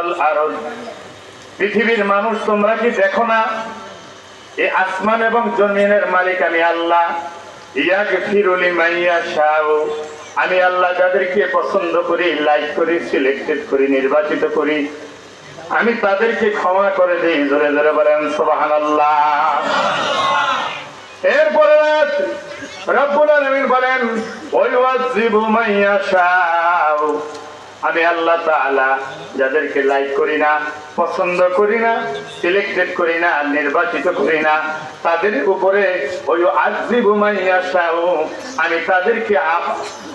ওয়াল আরদ, পৃথিবীর মানুষ তোমরা কি দেখো না এই আসমান এবং জমিনের মালিক আমি আল্লাহ। ইয়াগফিরু লিমান ইয়াশাউ, আমি আল্লাহ যাদেরকে পছন্দ করি, লাইক করি, সিলেক্টেড করি, নির্বাচিত করি, আমি তাদেরকে ক্ষমা করে দিই। জোরে জোরে বলেন সুবহানাল্লাহ। এরপরে রব্বুল আলামিন বলেন ওয়ায়ুযিবু মান ইয়াশাউ, আমি আল্লাহ তাআলা যাদেরকে লাইক করি না, পছন্দ করি না, সিলেক্টেড করি না, নির্বাচিত করি না, তাদের উপরে ওয়ায়ুযিবু মান ইয়াশাউ, আমি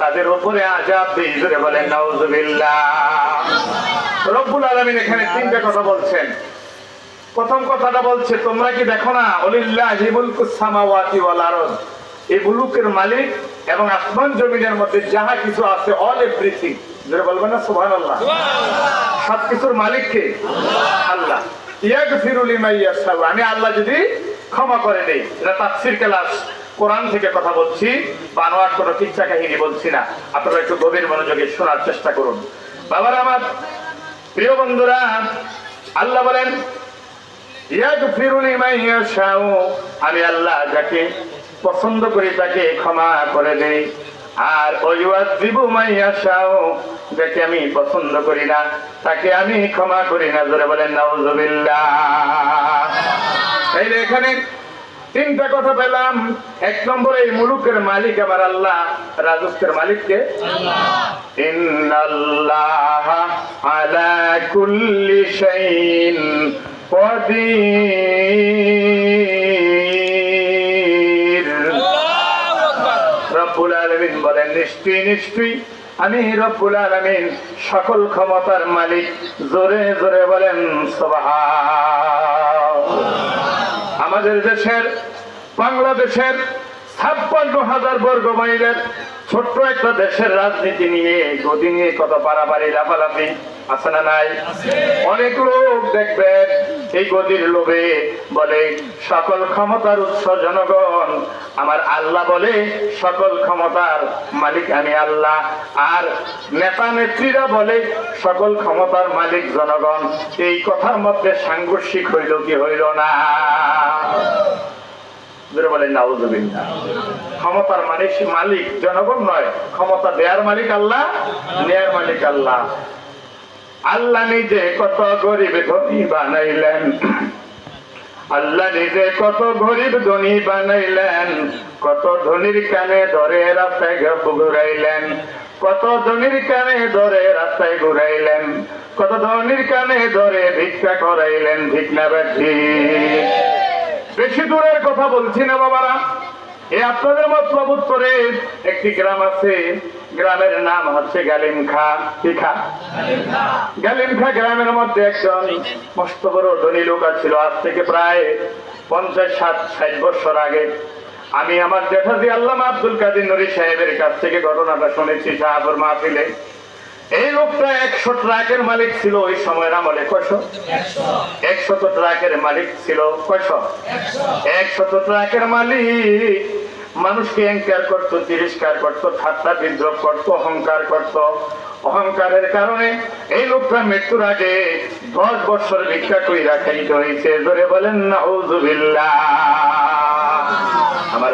তাদের উপরে আযাব দিই। জোরে বলেন নাউযুবিল্লাহ। রব্বুল আলামিন এখানে তিনটা কথা বলছেন। প্রথম কথাটা বলছে তোমরা কি দেখো না ওয়ালিল্লাহি মুলকুস সামাওয়াতি ওয়াল আরদ, এই মুলুকের মালিক এবং আসমান জমিনের মধ্যে যাহা কিছু আছে, অল এভরিথিং, যারা বলবেন না সুবহানাল্লাহ, সবকিছুর মালিক কে? আল্লাহ। ইয়াগফিরু লিমান ইয়াশাউ, আমি আল্লাহ যদি ক্ষমা করে দেই। এটা তাফসীর ক্লাস, কোরআন থেকে কথা বলছি, বানোয়াট কোনো কিচ্ছা কাহিনী বলছি না। আপনারা একটু গভীর মনোযোগে শোনার চেষ্টা করুন। বাবারা আমার, প্রিয় বন্ধুরা, আল্লাহ বলেন ইয়াগফিরু লিমান ইয়াশাউ, আমি আল্লাহ যাকে পছন্দ করি তাকে ক্ষমা করে দেই। আর ওয়ায়ুযিবু মান ইয়াশাউ, যাকে আমি পছন্দ করি না তাকে আমি ক্ষমা করি না। জোরে বলেন নাউযুবিল্লাহ। এই এখানে তিনটা কথা পেলাম। এক নম্বরে এই মুলুকের মালিক আমার আল্লাহ, রাজত্বের মালিক কে? আল্লাহ। ইন্নাল্লাহা আলা কুল্লি শাইইন কদির। আল্লাহু আকবার। রব্বুল আলামিন বলেন নিশ্চয়ই আমি রব্বুল আলামিন সকল ক্ষমতার মালিক। জোরে জোরে বলেন সুবহানাল্লাহ। আমাদের দেশের, বাংলাদেশের 56,000 বর্গ মাইলের ছোট্ট একটা দেশের রাজনীতি নিয়ে, গদি নিয়ে কত পারাপারি লাফালাফি আছে না নাই? অনেক লোক দেখবেন এই গদির লোভে বলে সকল ক্ষমতার উৎস জনগণ, আমার আল্লাহ বলে সকল ক্ষমতার মালিক আমি আল্লাহ। আর নেতা নেত্রীরা বলে সকল ক্ষমতার মালিক জনগণ। এই কথার মধ্যে সাংঘর্ষিক হইল কি হইল না? বলেন নাউযুবিল্লাহ। ক্ষমতার মালিক জনগণ নয়, ক্ষমতা দেয়ার মালিক আল্লাহ, নেয়ার মালিক আল্লাহ। আল্লাহ নিজে কত গরিব ধনী বানাইলেন, আল্লাহ নিজে কত গরিব ধনী বানাইলেন, কত ধনীর কানে ধরে রাস্তায় ঘুরাইলেন, কত ধনীর কানে ধরে রাস্তায় ঘুরাইলেন, কত ধনীর কানে ধরে ভিক্ষা করাইলেন। ঠিক না বেঠি? বেশি দূরের কথা বলছি না বাবারা। এই আপনাদের মতলব উত্তরে একটি গ্রাম আছে, গ্রামের নাম হচ্ছে গালিমখা। গালিমখা গ্রামের মধ্যে একজন মস্ত বড় ধনী লোক ছিল। আজ থেকে প্রায় 50-60 বছর আগে আমি আমার জেঠাজি আল্লামা আব্দুল কাদের নুরী সাহেবের কাছ থেকে ঘটনাটা শুনেছি শাহপুর মাহফিলে। এই লোকটা 100 ট্রাকের মালিক ছিল ওই সময়ের আমলে। কয়শো? 100 ট্রাকের মালিক ছিল। কয়শো? 100 ট্রাকের মালিক। মানুষকে এনকার করতো, তিরস্কার করতো, ঠাট্টা বিদ্রোহ করতো, অহংকার করতো। অহংকারের কারণে এই লোকটা মৃত্যুর আগে 10 বছর ভিক্ষা কইরা খাইতে হয়েছে। জোরে বলেন নাউযুবিল্লাহ।